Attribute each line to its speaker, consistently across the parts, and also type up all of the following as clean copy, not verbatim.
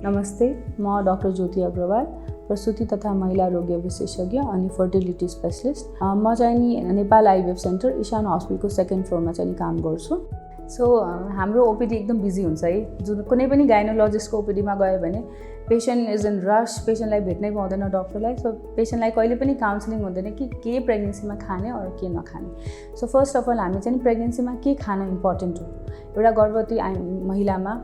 Speaker 1: नमस्ते, म डाक्टर ज्योति अग्रवाल, प्रसूति तथा महिला रोग विशेषज्ञ अनि फर्टिलिटी स्पेशलिस्ट। म चाहिँ नि नेपाल आइभीएफ सेन्टर इशान हस्पिटलको सेकेन्ड फ्लोरमा चाहिँ काम गर्छु। सो हाम्रो ओपीडी एकदम बिजी हुन्छ है। जुन कुनै पनि गाइनोलोजिस्टको ओपीडीमा गयो भने पेसेन्ट इज इन रस, पेसेन्टलाई भेट्नै पाउँदैन डक्टरलाई। सो पेसेन्टलाई कहिले पनि काउन्सिलिङ हुँदैन कि के प्रेग्नेन्सीमा खाने अरू के नखाने। सो फर्स्ट अफ अल हामी चाहिँ प्रेग्नेन्सीमा के खान इम्पोर्टेन्ट हो, एउटा गर्भवती महिलामा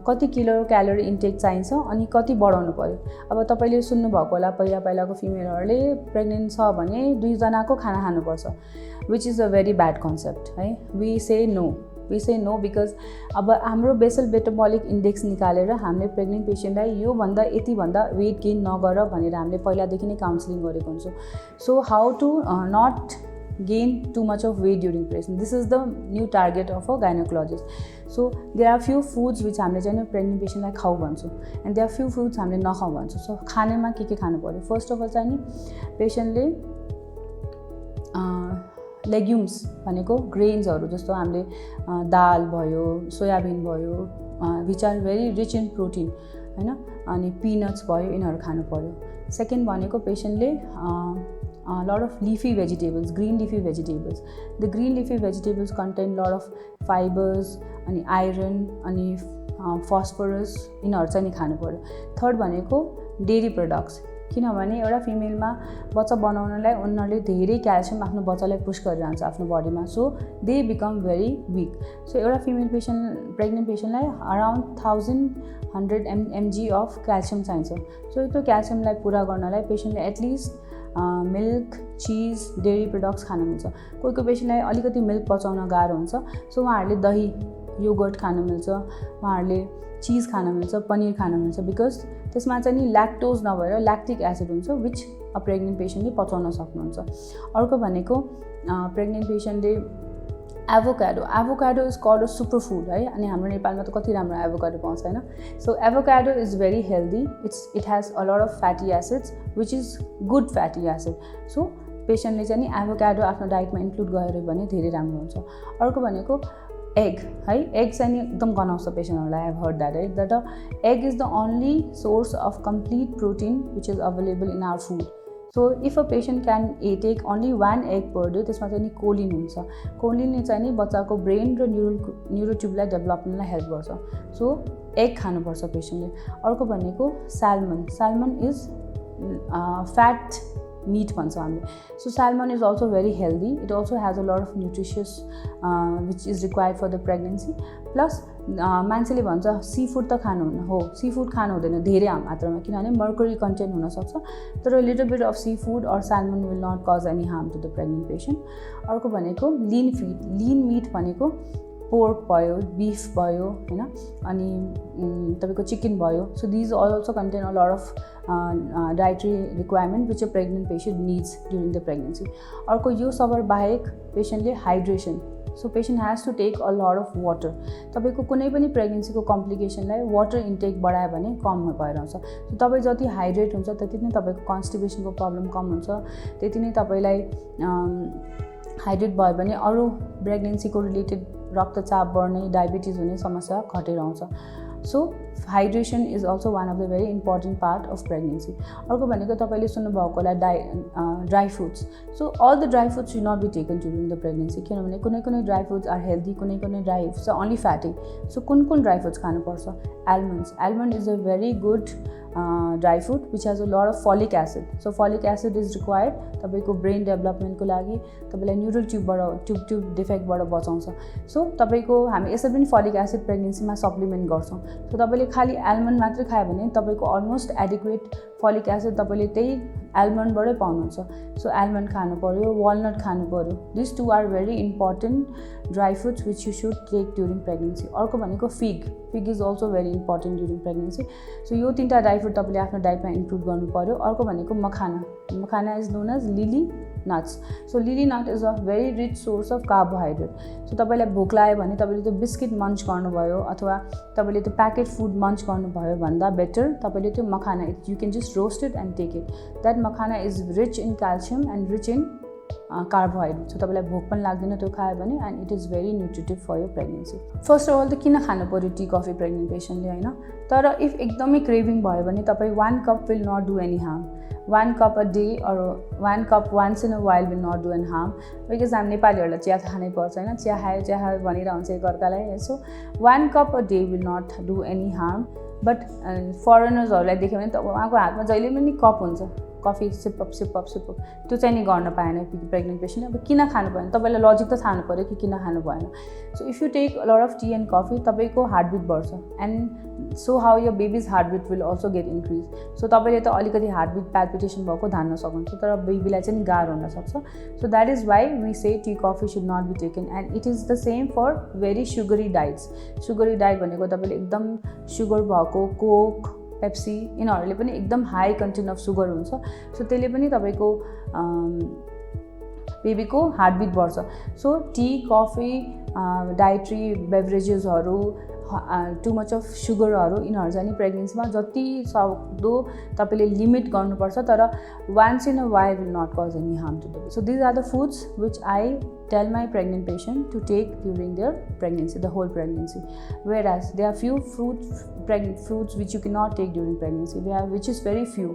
Speaker 1: कति किलो क्यालोरी इन्टेक चाहिन्छ अनि कति बढाउनु पर्यो। अब तपाईँले सुन्नुभएको होला पहिलाको फिमेलहरूले प्रेग्नेन्ट छ भने 2 जनाको खाना खानुपर्छ, which is a very bad concept है। वी से नो बिकज अब हाम्रो बेसल मेटाबोलिक इन्डेक्स निकालेर हामीले प्रेग्नेन्ट पेसेन्टलाई योभन्दा यतिभन्दा वेट गेन नगर भनेर हामीले पहिलादेखि नै काउन्सिलिङ गरेको हुन्छौँ। So how to not gain too much of weight during pregnancy. This is the new target of a gynecologist. So there are few foods which हामीले चाहिँ प्रेग्नेन्ट पेसेन्टलाई खाऊ भन्छौँ and there are few foods हामीले नखाऊ भन्छौँ। So खानेमा के खानु पर्यो, फर्स्ट अफ अल चाहिँ नि पेसेन्टले लेग्युम्स भनेको ग्रेन्सहरू जस्तो हामीले दाल भयो, सोयाबिन भयो, which are very rich in protein हैन, अनि पिनट्स भयो, यिनीहरू खानु पर्यो। सेकेन्ड भनेको पेसेन्टले lot of leafy vegetables, green leafy vegetables. The green leafy vegetables contain lot of fibers अनि iron अनि phosphorus, यिनीहरू चाहिँ नि खानु पर्यो। थर्ड भनेको डेरी प्रोडक्ट्स, किनभने एउटा फिमेलमा बच्चा बनाउनलाई उनीहरूले धेरै क्याल्सियम आफ्नो बच्चालाई पुश गरिरहन्छ आफ्नो बडीमा। So they become very week. So एउटा फिमेल प्रेग्नेन्ट पेसेन्टलाई अराउन्ड 1100 mg अफ क्याल्सियम चाहिन्छ। सो त्यो क्याल्सियमलाई पुरा गर्नलाई पेसेन्टले एटलिस्ट मिल्क, चिज, डेरी प्रोडक्ट्स खान मिल्छ। कोही पेसेन्टलाई अलिकति मिल्क पचाउन गाह्रो हुन्छ, सो उहाँहरूले दही, योगर्ट खान मिल्छ, उहाँहरूले चिज खान मिल्छ, पनिर खान मिल्छ, बिकज त्यसमा चाहिँ नि ल्याक्टोज नभएर ल्याक्टिक एसिड हुन्छ, विच अ प्रेग्नेन्ट पेसेन्टले पचाउन सक्नुहुन्छ। अर्को भनेको प्रेग्नेन्ट पेसेन्टले avocado is called a super food है। अनि हाम्रो नेपालमा त कति राम्रो एभोकाडो पाउँछ होइन। So avocado is very healthy, it has a lot of fatty acids which is good fatty acid. So पेसेन्टले चाहिँ नि एभोकाडो आफ्नो डाइटमा इन्क्लुड गर्यो भने धेरै राम्रो हुन्छ। अर्को भनेको एग है। एग चाहिँ नि एकदम गनाउँछ पेसेन्टहरूलाई, आई हेभ हर्ड द्याट है, that egg is the only source of complete protein which is available in our food. So if a patient can take only 1 egg per day, त्यसमा चाहिँ नि कोलिन हुन्छ। कोलिनले चाहिँ नि बच्चाको ब्रेन र न्युरोट्युबलाई डेभलपमेन्टलाई help गर्छ। सो एग खानुपर्छ पेसेन्टले। अर्को भनेको साल्मन इज फ्याट मीट भन्छ हामीले। So salmon is also very healthy, it also has a lot of nutritious which is required for the pregnancy. Plus मान्छेले भन्छ सी फुड त खानुहुन्न, हो सी फुड खानु हुँदैन धेरै मात्रामा, किनभने मर्करी कन्टेन्ट हुनसक्छ, तर little bit of seafood or salmon will not cause any harm to the pregnant patient. अर्को भनेको लिन मिट भनेको पोर्क भयो, बिफ भयो होइन, अनि तपाईँको चिकन भयो। So these also contain a lot of dietary requirement which a pregnant patient needs during the pregnancy. अर्को यो सबै बाहेक पेसेन्टले hydration, so patient has to take a lot of water. तपाईँको कुनै पनि प्रेग्नेन्सीको कम्प्लिकेसनलाई वाटर इन्टेक बढायो भने कम भएर आउँछ। सो तपाईँ जति हाइड्रेट हुन्छ त्यति नै तपाईँको कन्स्टिपेसनको प्रब्लम कम हुन्छ, त्यति नै तपाईँलाई हाइड्रेट भयो भने अरू प्रेग्नेन्सीको रिलेटेड रक्तचाप बढ्ने, डायबिटिज हुने समस्या घटेर आउँछ। So hydration is also one of the very important part of pregnancy. अर्को भनेको तपाईँले सुन्नुभएको होला dry fruits. So all the dry fruits should not be taken during the pregnancy, किनभने कुनै ड्राई फ्रुट्स आर हेल्दी, कुनै dry fruits are only fatty. So कुन dry fruits खानुपर्छ? Almond is a very good dry fruit which has a lot of folic acid. So folic acid is required तपाईँको brain डेभलपमेन्टको लागि, तपाईँलाई neural tube डिफेक्टबाट बचाउँछ। So तपाईँको हामी यसरी पनि फलिक एसिड प्रेग्नेन्सीमा सप्लिमेन्ट गर्छौँ। सो तपाईँले खालि आलमन्ड मात्रै खायो भने तपाईँको अलमोस्ट एडिक्वेट फलिक एसिड तपाईँले त्यही आलमन्डबाटै पाउनुहुन्छ। सो आलमन्ड खानु पर्यो, वालनट खानु पर्यो। This two are very important dry fruits which you should take during pregnancy. अर्को भनेको fig is also very important during pregnancy. So यो 3टा ड्राई फ्रुट तपाईँले आफ्नो डाइटमा इन्क्लुड गर्नु पर्यो। अर्को भनेको makhana is known as lily nuts. So lily nut is a very rich source of carbohydrate. सो तपाईँलाई भोक लाग्यो भने तपाईँले त्यो बिस्किट मन्च गर्नुभयो अथवा तपाईँले त्यो प्याकेट फुड मन्च गर्नुभयो भन्दा बेटर तपाईँले त्यो makhana, you can just roast it and take it. That makhana is rich in calcium and rich in carbohydrate छ, तपाईँलाई भोक पनि लाग्दैन त्यो खायो भने, and it is very nutritive for your pregnancy. First of all त किन खानु पऱ्यो टी कफी प्रेग्नेन्ट पेसेन्टले होइन, तर इफ एकदमै क्रेभिङ भयो भने तपाईँ 1 cup will not do any harm, 1 cup a day or 1 cup once in a while will not do any harm, because हामी नेपालीहरूलाई चिया खानै पर्छ होइन, चिया खायो भनिरहन्छ एकअर्कालाई। So 1 cup a day will not do any harm. But फरेनर्सहरूलाई देख्यो भने त उहाँको हातमा जहिले पनि कप हुन्छ, कफी सिपअप त्यो चाहिँ नि गर्न पाएन प्रेग्नेन्ट पेसेन्टले। अब किन खानु भएन, तपाईँलाई लजिक त थाहा पऱ्यो कि किन खानु भएन। So if you take a lot of tea and coffee तपाईँको हार्टबिट बढ्छ, and so how your baby's heartbeat will also get increase. So तपाईँले त अलिकति हार्टबिट प्याल्पिटेसन भएको धान्न सक्नुहुन्छ, तर बेबीलाई चाहिँ गाह्रो हुनसक्छ। So that is why we say tea coffee should not be taken, and it is the same for very sugary diets. Sugary diet भनेको तपाईँले एकदम सुगर भएको कोक, पेप्सी यिनीहरूले पनि एकदम हाई कन्टेन्ट अफ सुगर हुन्छ। सो त्यसले पनि तपाईँको बेबीको हार्टबिट बढ्छ। सो टी कफी डाइट्री बेभरेजेसहरू टु मच अफ सुगरहरू यिनीहरू चाहिँ नि प्रेग्नेन्सीमा जति सक्दो तपाईँले लिमिट गर्नुपर्छ, तर once in a while will not cause any harm to the. So these are the foods which I tell my pregnant patient to take during their pregnancy, the whole pregnancy. Whereas there are few fruits which you cannot take during pregnancy, which is very few.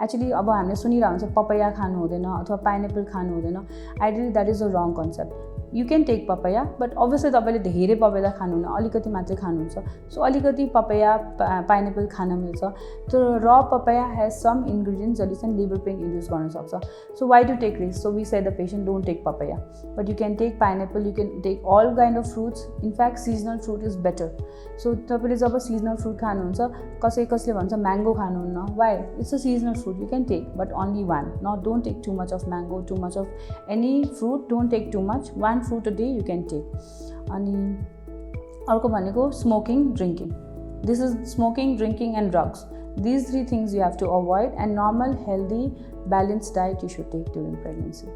Speaker 1: Actually अब हामीले सुनिरहेको हुन्छ papaya खानु हुँदैन अथवा pineapple खानु हुँदैन। Ideally that is a wrong concept. You can take papaya, but obviously तपाईँले धेरै पपाया खानुहुन्न, अलिकति मात्रै खानुहुन्छ। सो अलिकति पपाया पाइनएप्पल खान मिल्छ। त्यो र पपाया हेज सम इन्ग्रिडियन्ट्स जसले चाहिँ लिभर पेन इन्ड्युस गर्न सक्छ। So why to take risk? So we say the patient don't take papaya, but you can take pineapple, you can take all kind of fruits. In fact seasonal fruit is better. So तपाईले जब seasonal fruit खानुहुन्छ, कसैले भन्छ mango खानुहुन्न, why? It's a seasonal fruit, you can take, but only one. Don't take too much of mango, too much of any fruit, don't take too much. One fruit a day you can take. अनि अर्को भनेको smoking, drinking. This is smoking, drinking and drugs. These three things you have to avoid, and normal healthy balanced diet you should take during pregnancy.